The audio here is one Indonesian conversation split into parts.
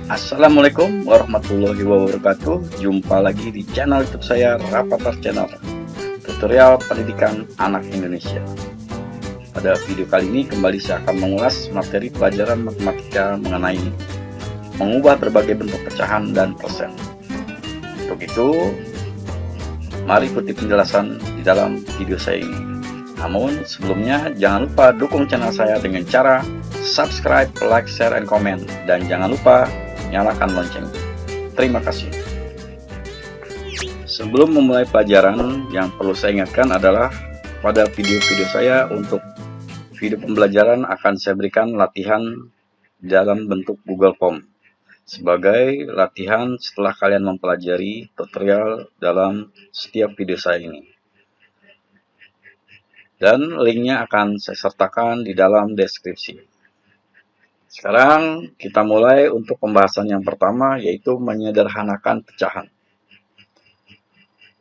Assalamualaikum warahmatullahi wabarakatuh. Jumpa lagi di channel YouTube saya, Rapatar Channel, tutorial pendidikan anak Indonesia. Pada video kali ini kembali saya akan mengulas materi pelajaran matematika mengenai mengubah berbagai bentuk pecahan dan persen. Untuk itu, mari ikuti penjelasan di dalam video saya ini. Namun sebelumnya jangan lupa dukung channel saya dengan cara subscribe, like, share, and comment, dan jangan lupa nyalakan lonceng. Terima kasih. Sebelum memulai pelajaran, yang perlu saya ingatkan adalah pada video-video saya untuk video pembelajaran akan saya berikan latihan dalam bentuk Google Form sebagai latihan setelah kalian mempelajari tutorial dalam setiap video saya ini. Dan linknya akan saya sertakan di dalam deskripsi. Sekarang kita mulai untuk pembahasan yang pertama, yaitu menyederhanakan pecahan.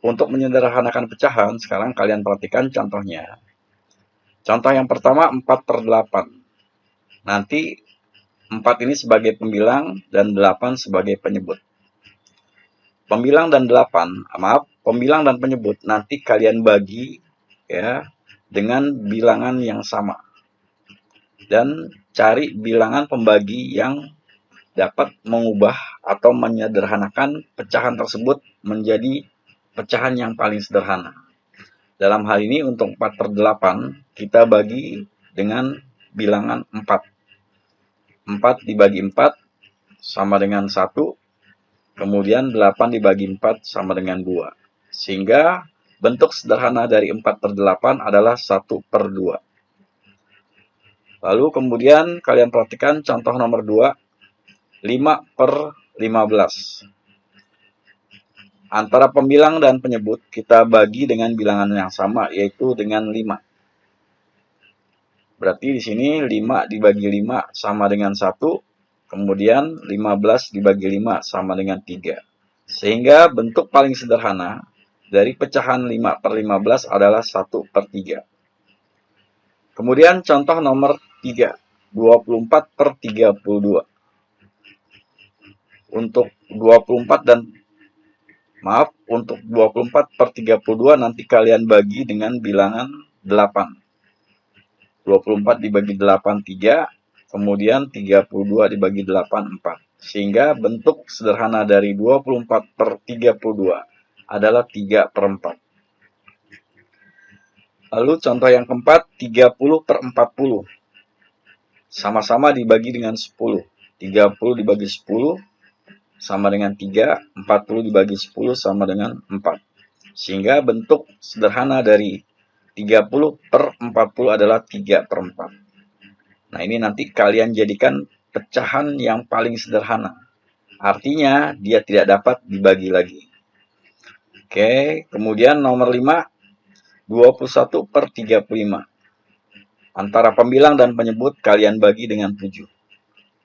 Untuk menyederhanakan pecahan, sekarang kalian perhatikan contohnya. Contoh yang pertama 4/8. Nanti 4 ini sebagai pembilang dan 8 sebagai penyebut. Pembilang dan penyebut nanti kalian bagi ya dengan bilangan yang sama. Dan cari bilangan pembagi yang dapat mengubah atau menyederhanakan pecahan tersebut menjadi pecahan yang paling sederhana. Dalam hal ini untuk 4/8 kita bagi dengan bilangan 4. 4 dibagi 4 sama dengan 1, kemudian 8 dibagi 4 sama dengan 2. Sehingga bentuk sederhana dari 4/8 adalah 1/2. Lalu kemudian kalian perhatikan contoh nomor 2, 5/15. Antara pembilang dan penyebut kita bagi dengan bilangan yang sama, yaitu dengan 5. Berarti di sini 5 dibagi 5 sama dengan 1, kemudian 15 dibagi 5 sama dengan 3. Sehingga bentuk paling sederhana dari pecahan 5/15 adalah 1/3. Kemudian contoh nomor 3, 24/32. Untuk 24/32 nanti kalian bagi dengan bilangan 8. 24 dibagi 8 3, kemudian 32 dibagi 8 4. Sehingga bentuk sederhana dari 24/32 adalah 3/4. Lalu contoh yang keempat, 30/40. Sama-sama dibagi dengan 10. 30 dibagi 10 sama dengan 3, 40 dibagi 10 sama dengan 4. Sehingga bentuk sederhana dari 30/40 adalah 3/4. Nah, ini nanti kalian jadikan pecahan yang paling sederhana. Artinya, dia tidak dapat dibagi lagi. Oke, kemudian nomor 5, 21/35. Antara pembilang dan penyebut kalian bagi dengan 7.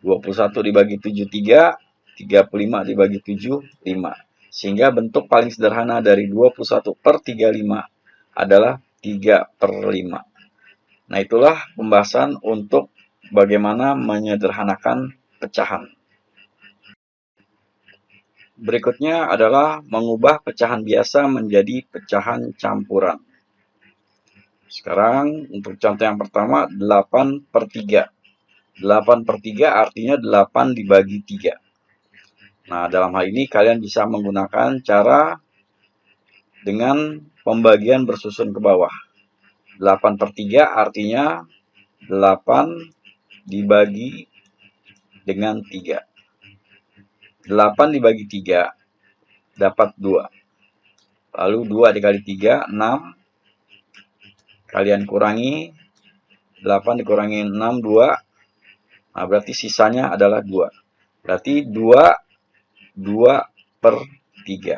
21 dibagi 7 3, 35 dibagi 7 5. Sehingga bentuk paling sederhana dari 21/35 adalah 3/5. Nah, itulah pembahasan untuk bagaimana menyederhanakan pecahan. Berikutnya adalah mengubah pecahan biasa menjadi pecahan campuran. Sekarang untuk contoh yang pertama 8/3. 8/3 artinya 8 dibagi 3. Nah, dalam hal ini kalian bisa menggunakan cara dengan pembagian bersusun ke bawah. 8/3 artinya 8 dibagi dengan 3. 8 dibagi 3 dapat 2. Lalu 2 dikali 3, 6. Kalian kurangi 8 dikurangi 6, 2. Nah, berarti sisanya adalah 2. Berarti 2/3.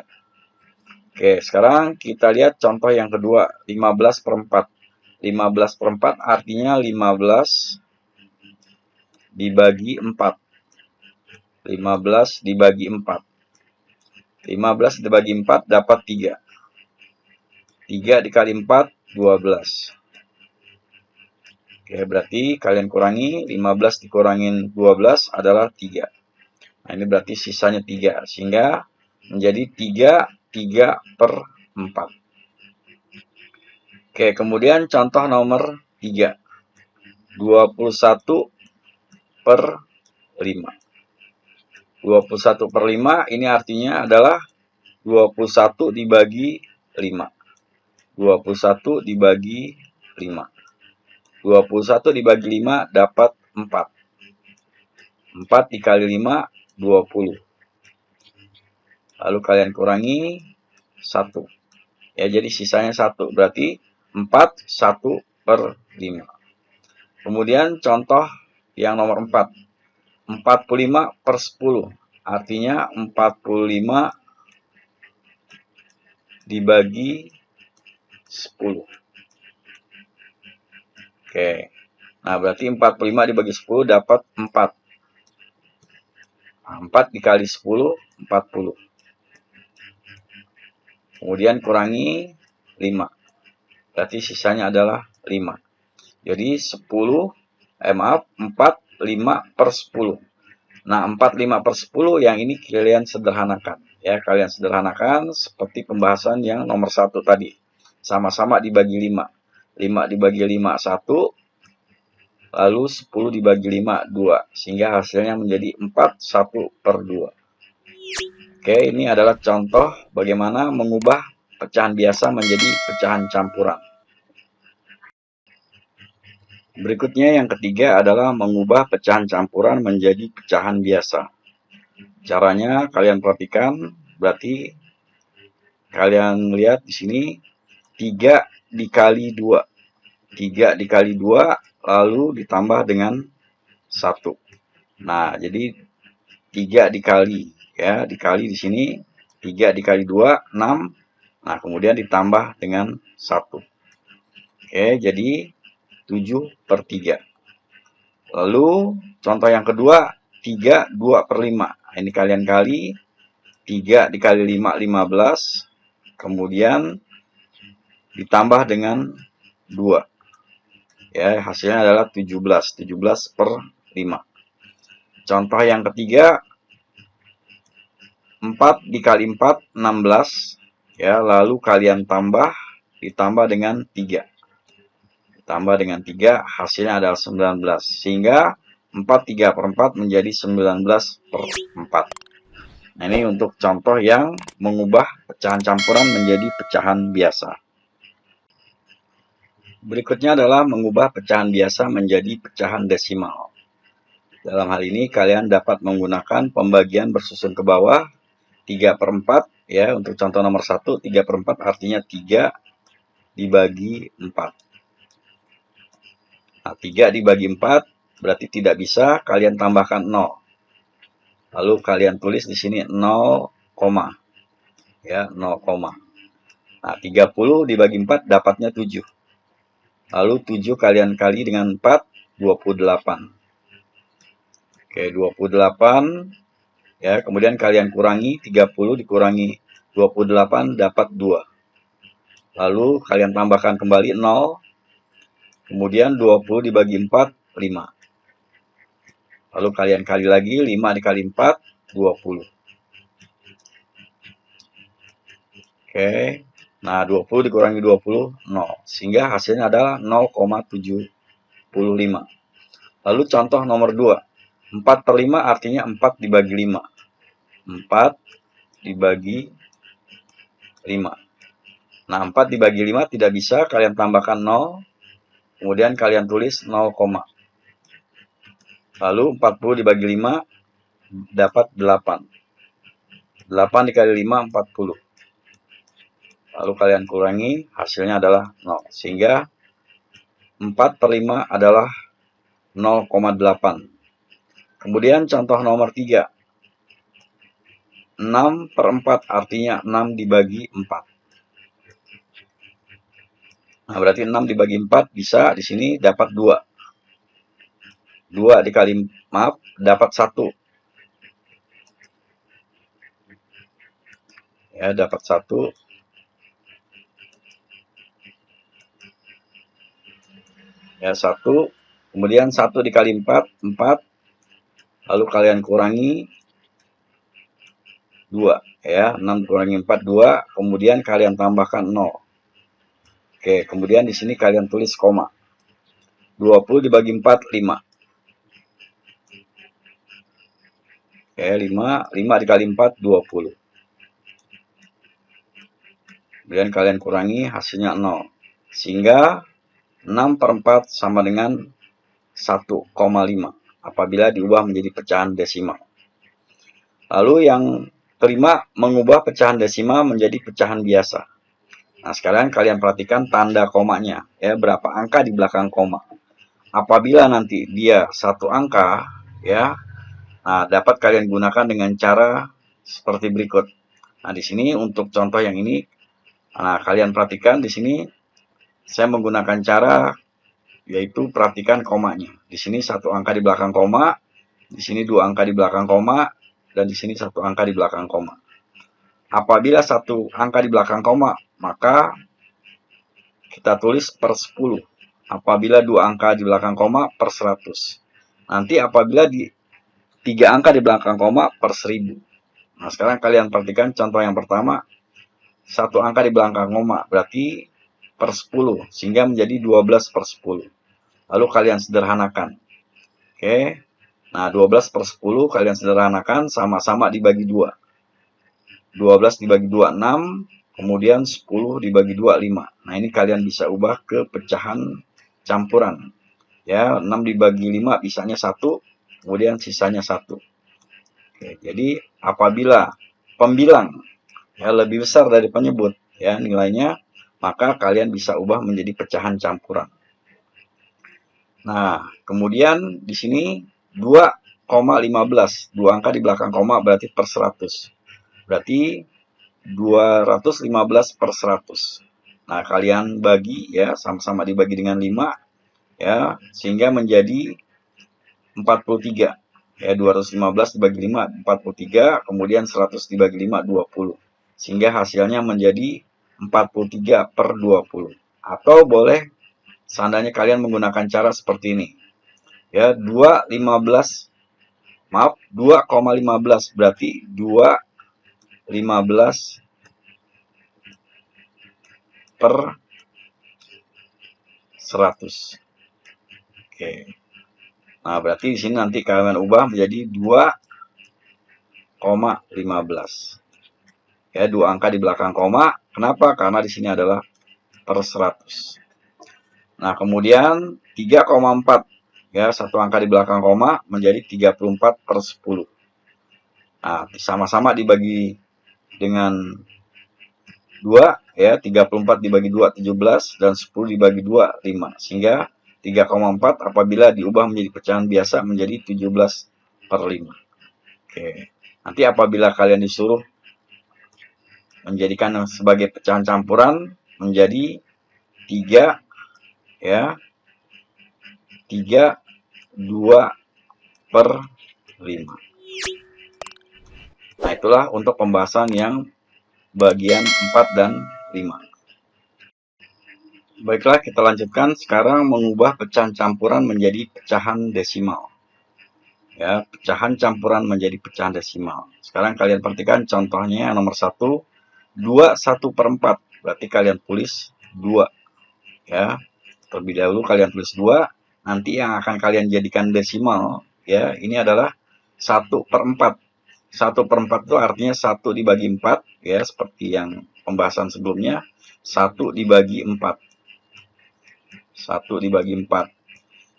Oke, sekarang kita lihat contoh yang kedua, 15/4. 15/4 artinya 15 dibagi 4. 15 dibagi 4. 15 dibagi 4 dapat 3. 3 dikali 4, 12. Oke, berarti kalian kurangi 15 dikurangin 12 adalah 3. Nah, ini berarti sisanya 3. Sehingga menjadi 3/4. Oke, kemudian contoh nomor 3. 21/5. 21/5 ini artinya adalah 21 dibagi 5. 21 dibagi 5. 21 dibagi 5 dapat 4. 4 dikali 5, 20. Lalu kalian kurangi 1. Ya, jadi sisanya 1. Berarti 1/5. Kemudian contoh yang nomor 4. 45/10. Artinya 45 dibagi 10. Oke. Nah, berarti 45 dibagi 10 dapat 4. Nah, 4 dikali 10, 40. Kemudian kurangi 5. Berarti sisanya adalah 5. Jadi 4/5/10. Nah, 4/5/10 yang ini kalian sederhanakan. Ya, kalian sederhanakan seperti pembahasan yang nomor 1 tadi. Sama-sama dibagi 5. 5 dibagi 5, 1. Lalu 10 dibagi 5, 2. Sehingga hasilnya menjadi 4/1/2. Oke, ini adalah contoh bagaimana mengubah pecahan biasa menjadi pecahan campuran. Berikutnya yang ketiga adalah mengubah pecahan campuran menjadi pecahan biasa. Caranya kalian perhatikan, berarti kalian lihat di sini 3 dikali 2. 3 dikali 2 lalu ditambah dengan 1. Nah, jadi 3 dikali, ya, dikali di sini 3 dikali 2, 6. Nah, kemudian ditambah dengan 1. Oke, jadi 7/3. Lalu contoh yang kedua, 3 2/5. Ini kalian kali, 3 dikali 5, 15. Kemudian ditambah dengan 2. Ya, hasilnya adalah 17. 17/5. Contoh yang ketiga, 4 dikali 4, 16. Ya, lalu kalian ditambah dengan 3. Ditambah dengan 3, hasilnya adalah 19. Sehingga 4 3/4 menjadi 19/4. Nah, ini untuk contoh yang mengubah pecahan campuran menjadi pecahan biasa. Berikutnya adalah mengubah pecahan biasa menjadi pecahan desimal. Dalam hal ini kalian dapat menggunakan pembagian bersusun ke bawah 3/4. Ya, untuk contoh nomor 1, 3/4 artinya 3 dibagi 4. Nah, 3 dibagi 4 berarti tidak bisa, kalian tambahkan 0. Lalu kalian tulis di sini 0, ya, 0, Nah, 30 dibagi 4 dapatnya 7. Lalu 7 kalian kali dengan 4, 28. Oke, 28. Ya, kemudian kalian kurangi 30 dikurangi 28 dapat 2. Lalu kalian tambahkan kembali 0. Kemudian 20 dibagi 4, 5. Lalu kalian kali lagi 5 dikali 4, 20. Oke. Nah, 20 dikurangi 20, 0. Sehingga hasilnya adalah 0,75. Lalu contoh nomor 2. 4/5 artinya 4 dibagi 5. 4 dibagi 5. Nah, 4 dibagi 5 tidak bisa, kalian tambahkan 0. Kemudian kalian tulis 0, lalu 40 dibagi 5 dapat 8. 8 dikali 5, 40. Lalu kalian kurangi, hasilnya adalah 0. Sehingga 4/5 adalah 0,8. Kemudian contoh nomor 3. 6/4 artinya 6 dibagi 4. Nah, berarti 6 dibagi 4 bisa, di sini dapat 2. 2 dikali, dapat 1. Ya, dapat 1. Ya, 1. Kemudian 1 dikali 4, 4. Lalu kalian kurangi 2 ya. 6 dikurangi 4 2, kemudian kalian tambahkan 0. Oke, kemudian di sini kalian tulis koma. 20 dibagi 4 5. Oke, 5 dikali 4 20. Kemudian kalian kurangi, hasilnya 0. Sehingga 6/4 sama dengan 1,5 apabila diubah menjadi pecahan desimal. Lalu yang kelima, mengubah pecahan desimal menjadi pecahan biasa. Nah, sekarang kalian perhatikan tanda komanya, ya, berapa angka di belakang koma. Apabila nanti dia 1 angka, ya, nah, dapat kalian gunakan dengan cara seperti berikut. Nah, di sini untuk contoh yang ini, nah, kalian perhatikan di sini saya menggunakan cara yaitu perhatikan komanya. Di sini 1 angka di belakang koma, di sini 2 angka di belakang koma, dan di sini 1 angka di belakang koma. Apabila 1 angka di belakang koma, maka kita tulis per 10. Apabila 2 angka di belakang koma, per 100. Nanti apabila 3 angka di belakang koma, per 1000. Nah, sekarang kalian perhatikan contoh yang pertama. 1 angka di belakang koma, berarti per 10. Sehingga menjadi 12 per 10. Lalu kalian sederhanakan. Oke. Nah, 12 per 10 kalian sederhanakan, sama-sama dibagi 2. 12 dibagi 2, 6. Kemudian 10 dibagi 2, 5. Nah, ini kalian bisa ubah ke pecahan campuran. Ya, 6 dibagi 5 bisanya 1. Kemudian sisanya 1. Oke, jadi apabila pembilang ya lebih besar dari penyebut ya nilainya, maka kalian bisa ubah menjadi pecahan campuran. Nah, kemudian di sini 2,15. 2 angka di belakang koma berarti per 100. Berarti 215 per 100. Nah, kalian bagi ya, sama-sama dibagi dengan 5 ya, sehingga menjadi 43. Ya, 215 dibagi 5 43, kemudian 100 dibagi 5 20. Sehingga hasilnya menjadi 43 per 20. Atau boleh seandainya kalian menggunakan cara seperti ini. Ya, 2,15 berarti 2,15 per 100. Oke. Nah, berarti di sini nanti kalian ubah menjadi 2,15. Ya, 2 angka di belakang koma. Kenapa? Karena di sini adalah per 100. Nah, kemudian 3,4. Ya, 1 angka di belakang koma menjadi 34 per 10. Nah, sama-sama dibagi dengan 2, ya, 34 dibagi 2, 17, dan 10 dibagi 2, 5. Sehingga 3,4 apabila diubah menjadi pecahan biasa menjadi 17 per 5. Oke. Nanti apabila kalian disuruh menjadikan sebagai pecahan campuran menjadi 3, ya, 3, 2 per 5. Nah, itulah untuk pembahasan yang bagian 4 dan 5. Baiklah, kita lanjutkan sekarang mengubah pecahan campuran menjadi pecahan desimal. Ya, pecahan campuran menjadi pecahan desimal. Sekarang kalian perhatikan contohnya nomor 1, 2 1/4. Berarti kalian tulis 2. Ya, terlebih dahulu kalian tulis 2. Nanti yang akan kalian jadikan desimal, ya, ini adalah 1/4. 1/4 itu artinya 1 dibagi 4, ya, seperti yang pembahasan sebelumnya. 1 dibagi 4. 1 dibagi 4.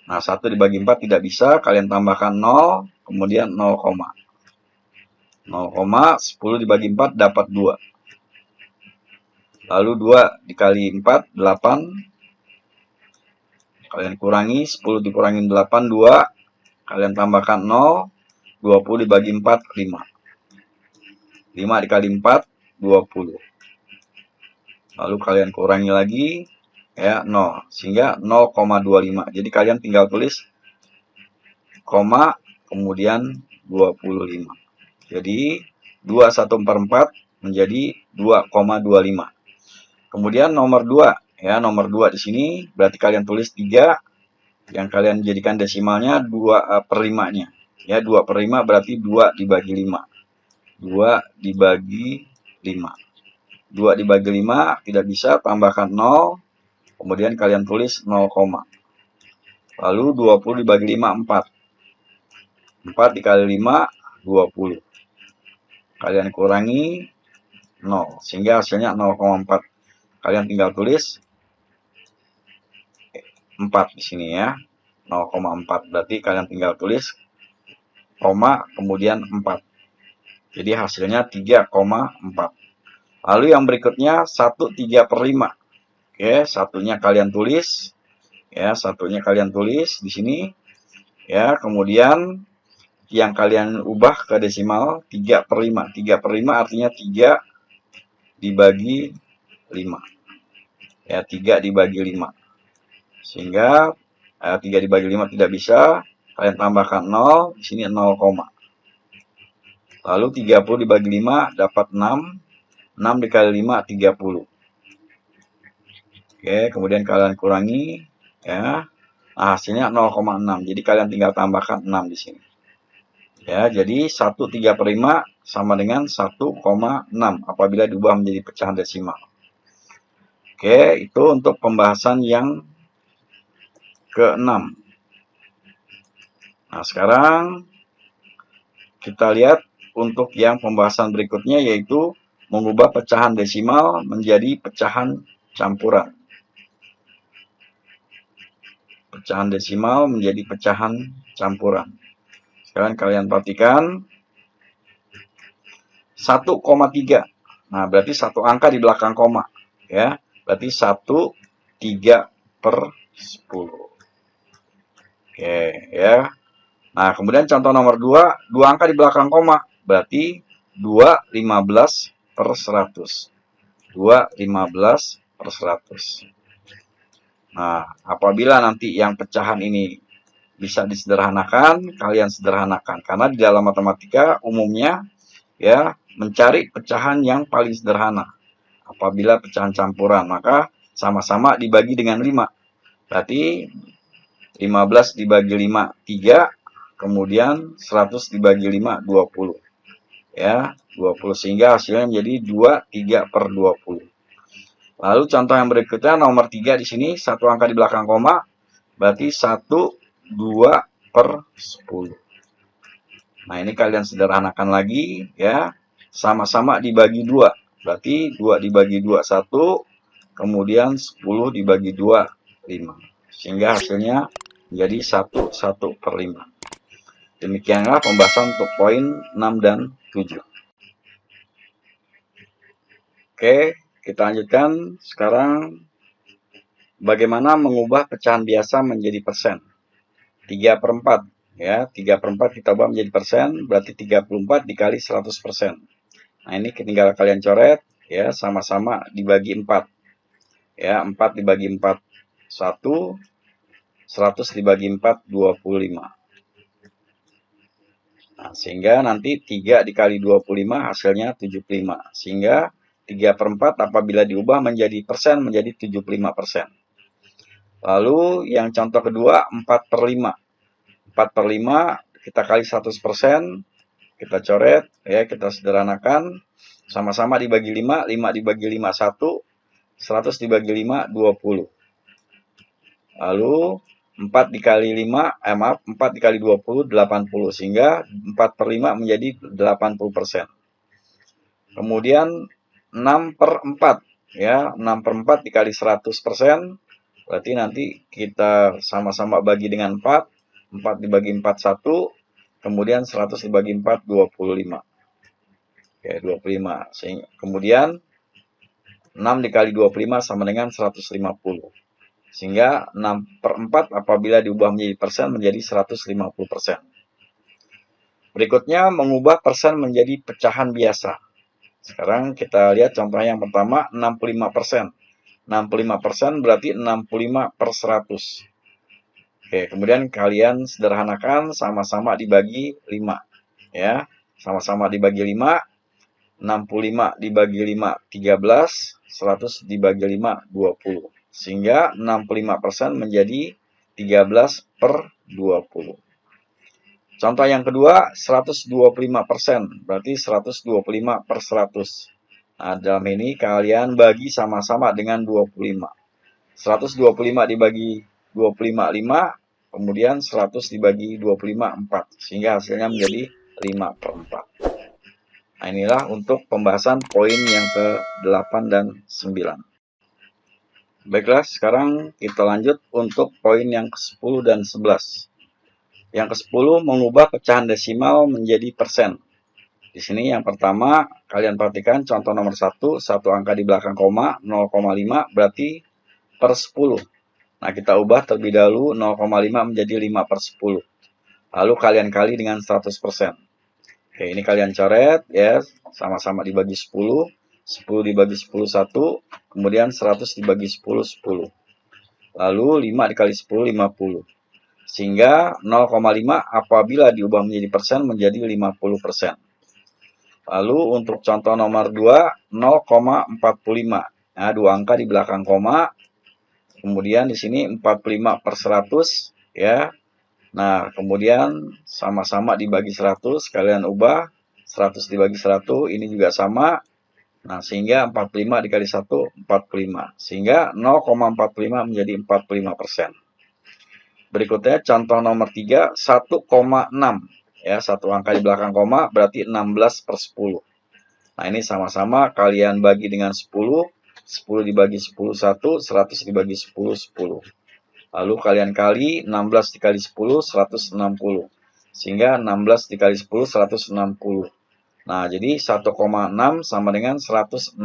Nah, 1 dibagi 4 tidak bisa, kalian tambahkan 0, kemudian 0, 10 dibagi 4 dapat 2. Lalu 2 dikali 4, 8. Kalian kurangi, 10 dikurangi 8, 2. Kalian tambahkan 0, 20 dibagi 4, 5. 5 dikali 4, 20. Lalu kalian kurangi lagi, ya, 0. Sehingga 0,25. Jadi kalian tinggal tulis koma, kemudian 25. Jadi 2 1/4 menjadi 2,25. Kemudian nomor 2, ya, nomor 2 di sini berarti kalian tulis 3, yang kalian jadikan desimalnya 2/5-nya. Ya, 2/5 berarti 2 dibagi 5. 2 dibagi 5. 2 dibagi 5 tidak bisa, tambahkan 0, kemudian kalian tulis 0, lalu 20 dibagi 5, 4. 4 dikali 5, 20. Kalian kurangi 0, sehingga hasilnya 0,4. Kalian tinggal tulis 4 di sini ya. 0,4. Berarti kalian tinggal tulis koma kemudian 4. Jadi hasilnya 3,4. Lalu yang berikutnya 1/3/5. Oke, satunya kalian tulis ya, satunya kalian tulis di sini ya. Kemudian yang kalian ubah ke desimal 3/5. 3/5 artinya 3 dibagi 5. Ya, 3 dibagi 5. Sehingga 3 dibagi 5 tidak bisa, kalian tambahkan 0, di sini 0, lalu 30 dibagi 5 dapat 6, 6 dikali 5 30. Oke, kemudian kalian kurangi ya. Nah, hasilnya 0,6. Jadi kalian tinggal tambahkan 6 di sini. Ya, jadi 1/3/5 sama dengan 1,6 apabila diubah menjadi pecahan desimal. Oke, itu untuk pembahasan yang ke-6. Nah, sekarang kita lihat untuk yang pembahasan berikutnya, yaitu mengubah pecahan desimal menjadi pecahan campuran. Pecahan desimal menjadi pecahan campuran. Sekarang kalian perhatikan 1,3. Nah, berarti satu angka di belakang koma. Ya, berarti 1/3/10. Oke, ya. Nah, kemudian contoh nomor 2, 2 angka di belakang koma. Berarti 2/15/100. 2/15/100. Nah, apabila nanti yang pecahan ini bisa disederhanakan, kalian sederhanakan. Karena di dalam matematika umumnya ya mencari pecahan yang paling sederhana. Apabila pecahan campuran, maka sama-sama dibagi dengan 5. Berarti 15 dibagi 5, 3. Kemudian 100 dibagi 5, 20. Ya, 20. Sehingga hasilnya menjadi 23/20. Lalu contoh yang berikutnya nomor 3 di sini, satu angka di belakang koma. Berarti 1/2/10. Nah, ini kalian sederhanakan lagi ya. Sama-sama dibagi 2. Berarti 2 dibagi 2, 1. Kemudian 10 dibagi 2, 5. Sehingga hasilnya menjadi 1/5. Demikianlah pembahasan untuk poin 6 dan 7. Oke, kita lanjutkan. Sekarang bagaimana mengubah pecahan biasa menjadi persen. 3/4. Ya, 3/4 kita ubah menjadi persen, berarti 34 dikali 100%. Nah, ini tinggal kalian coret, ya, sama-sama dibagi 4. Ya, 4 dibagi 4, 1. 100 dibagi 4, 25. Nah, sehingga nanti 3 dikali 25 hasilnya 75. Sehingga 3/4 apabila diubah menjadi persen menjadi 75%. Lalu yang contoh kedua 4/5. 4/5 kita kali 100%, kita coret ya, kita sederhanakan, sama-sama dibagi 5, 5 dibagi 5 1, 100 dibagi 5 20. Lalu 4 dikali 5, 4 dikali 20, 80. Sehingga 4/5 menjadi 80%. Kemudian 6/4. Ya, 6/4 dikali 100%. Berarti nanti kita sama-sama bagi dengan 4. 4 dibagi 4, 1. Kemudian 100 dibagi 4, 25. Oke, 25. Kemudian 6 dikali 25 sama dengan 150. Sehingga 6/4 apabila diubah menjadi persen menjadi 150%. Berikutnya mengubah persen menjadi pecahan biasa. Sekarang kita lihat contoh yang pertama 65%. 65% berarti 65/100. Oke, kemudian kalian sederhanakan, sama-sama dibagi 5. Ya, sama-sama dibagi 5. 65 dibagi 5, 13. 100 dibagi 5, 20. Sehingga 65% menjadi 13/20. Contoh yang kedua, 125%, berarti 125 per 100. Nah, dalam ini kalian bagi sama-sama dengan 25. 125 dibagi 25, 5, kemudian 100 dibagi 25, 4. Sehingga hasilnya menjadi 5 per 4. Nah, inilah untuk pembahasan poin yang ke-8 dan 9. Baiklah, sekarang kita lanjut untuk poin yang ke-10 dan 11. Yang ke-10 mengubah pecahan desimal menjadi persen. Di sini yang pertama, kalian perhatikan contoh nomor 1, satu angka di belakang koma, 0,5 berarti per 10. Nah, kita ubah terlebih dahulu 0,5 menjadi 5 per 10. Lalu kalian kali dengan 100%. Oke, ini kalian coret ya, sama-sama dibagi 10. 10 dibagi 10, 1. Kemudian 100 dibagi 10, 10. Lalu 5 dikali 10, 50. Sehingga 0,5 apabila diubah menjadi persen menjadi 50%. Lalu untuk contoh nomor 2, 0,45. Nah, dua angka di belakang koma. Kemudian di sini 45 per 100 ya. Nah, kemudian sama-sama dibagi 100, kalian ubah 100 dibagi 100, ini juga sama. Nah, sehingga 45 dikali 1, 45. Sehingga 0,45 menjadi 45%. Berikutnya contoh nomor 3, 1,6. Ya, satu angka di belakang koma berarti 16 per 10. Nah, ini sama-sama kalian bagi dengan 10. 10 dibagi 10, 1. 100 dibagi 10, 10. Lalu kalian kali 16 dikali 10, 160. Sehingga 16 dikali 10, 160. Nah, jadi 1,6 sama dengan 160%.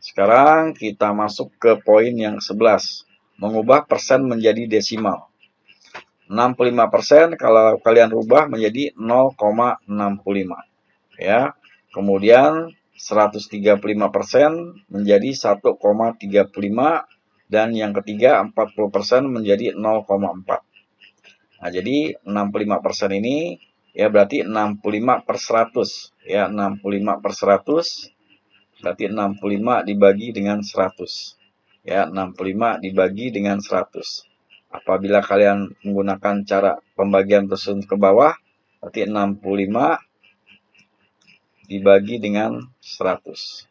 Sekarang kita masuk ke poin yang 11. Mengubah persen menjadi desimal. 65% kalau kalian rubah menjadi 0,65. Ya. Kemudian 135% menjadi 1,35. Dan yang ketiga 40% menjadi 0,4. Nah, jadi 65% ini ya berarti 65 per 100. Ya, 65 per 100 berarti 65 dibagi dengan 100. Ya, 65 dibagi dengan 100. Apabila kalian menggunakan cara pembagian tersusun ke bawah, berarti 65 dibagi dengan 100.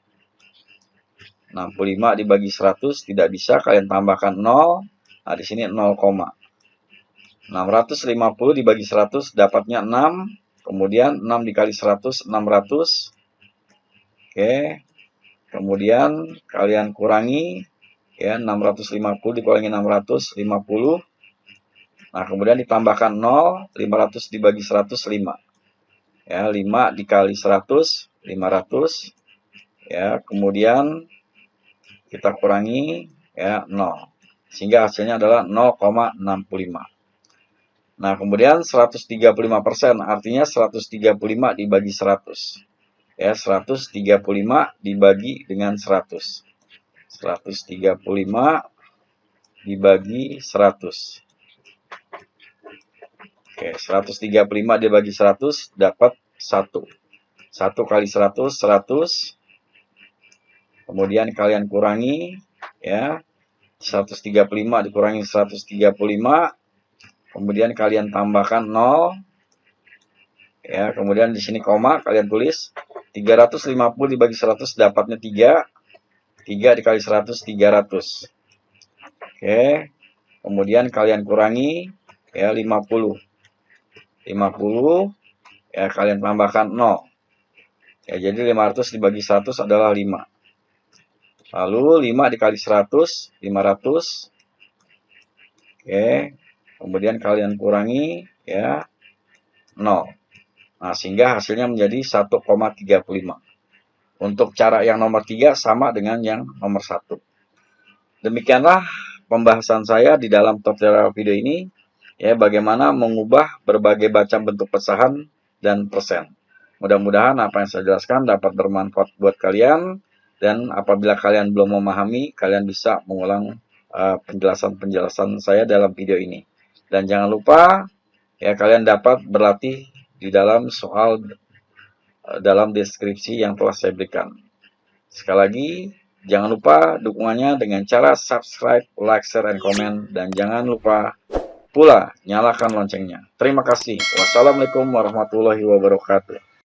65 dibagi 100 tidak bisa, kalian tambahkan 0. Nah, di sini 0, 650 dibagi 100 dapatnya 6. Kemudian 6 dikali 100, 600. Oke. Kemudian kalian kurangi. Ya, 650 dikurangi 650. Nah, kemudian ditambahkan 0. 500 dibagi 100, 5. Ya, 5 dikali 100, 500. Ya, kemudian kita kurangi ya 0. Sehingga hasilnya adalah 0,65. Nah, kemudian 135%, artinya 135 dibagi 100. Ya, 135 dibagi dengan 100. 135 dibagi 100. Oke, 135 dibagi 100 dapat 1. 1 kali 100, 100. Kemudian kalian kurangi ya. 135 dikurangi 135. Kemudian kalian tambahkan 0. Ya, kemudian di sini koma kalian tulis 350 dibagi 100 dapatnya 3. 3 dikali 100, 300. Oke. Kemudian kalian kurangi ya 50. 50 ya kalian tambahkan 0. Ya, jadi 500 dibagi 100 adalah 5. Lalu 5 dikali 100, 500. Oke. Kemudian kalian kurangi ya 0. Nah, sehingga hasilnya menjadi 1,35. Untuk cara yang nomor 3 sama dengan yang nomor 1. Demikianlah pembahasan saya di dalam tutorial video ini. Ya, bagaimana mengubah berbagai macam bentuk pecahan dan persen. Mudah-mudahan apa yang saya jelaskan dapat bermanfaat buat kalian. Dan apabila kalian belum memahami, kalian bisa mengulang penjelasan-penjelasan saya dalam video ini. Dan jangan lupa, ya kalian dapat berlatih di dalam soal dalam deskripsi yang telah saya berikan. Sekali lagi, jangan lupa dukungannya dengan cara subscribe, like, share, dan komen. Dan jangan lupa pula nyalakan loncengnya. Terima kasih. Wassalamualaikum warahmatullahi wabarakatuh.